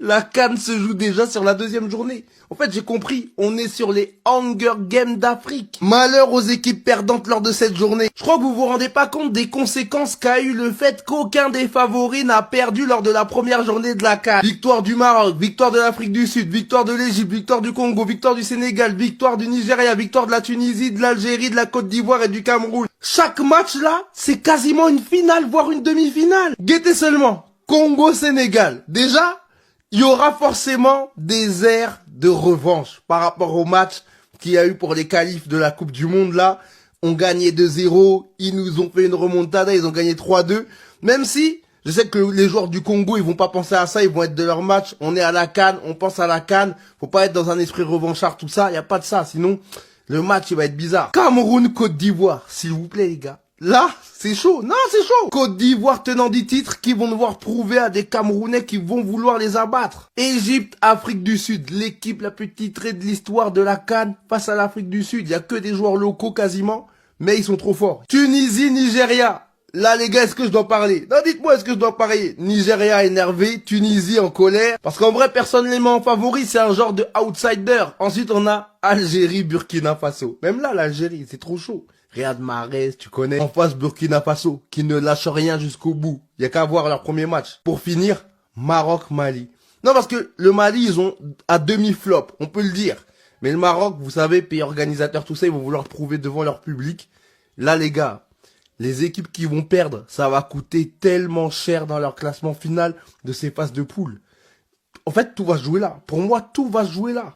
La CAN se joue déjà sur la deuxième journée. En fait, j'ai compris, on est sur les Hunger Games d'Afrique. Malheur aux équipes perdantes lors de cette journée. Je crois que vous vous rendez pas compte des conséquences qu'a eu le fait qu'aucun des favoris n'a perdu lors de la première journée de la CAN. Victoire du Maroc, victoire de l'Afrique du Sud, victoire de l'Égypte, victoire du Congo, victoire du Sénégal, victoire du Nigeria, victoire de la Tunisie, de l'Algérie, de la Côte d'Ivoire et du Cameroun. Chaque match là, c'est quasiment une finale, voire une demi-finale. Guettez seulement, Congo-Sénégal. Déjà, il y aura forcément des airs de revanche par rapport au match qu'il y a eu pour les qualifs de la Coupe du Monde là. On gagnait 2-0, ils nous ont fait une remontada, ils ont gagné 3-2. Même si, je sais que les joueurs du Congo, ils vont pas penser à ça, ils vont être de leur match. On est à la CAN, on pense à la CAN. Faut pas être dans un esprit revanchard, tout ça, y a pas de ça, sinon le match il va être bizarre. Cameroun-Côte d'Ivoire, s'il vous plaît les gars. Là, c'est chaud. Non, c'est chaud. Côte d'Ivoire tenant du titre qui vont devoir prouver à des Camerounais qui vont vouloir les abattre. Égypte, Afrique du Sud, l'équipe la plus titrée de l'histoire de la CAN face à l'Afrique du Sud. Il y a que des joueurs locaux quasiment, mais ils sont trop forts. Tunisie, Nigeria. Là, les gars, est-ce que je dois parler? Non, dites-moi, est-ce que je dois parler? Nigeria énervé, Tunisie en colère. Parce qu'en vrai, personne ne les met en favori, c'est un genre de outsider. Ensuite, on a Algérie, Burkina Faso. Même là, l'Algérie, c'est trop chaud. Riyad Mahrez, tu connais. En face, Burkina Faso, qui ne lâche rien jusqu'au bout. Il y a qu'à voir leur premier match. Pour finir, Maroc-Mali. Non, parce que le Mali, ils ont à demi-flop, on peut le dire. Mais le Maroc, vous savez, pays organisateur, tout ça, ils vont vouloir prouver devant leur public. Là, les gars, les équipes qui vont perdre, ça va coûter tellement cher dans leur classement final de ces phases de poule. En fait, tout va se jouer là. Pour moi, tout va se jouer là.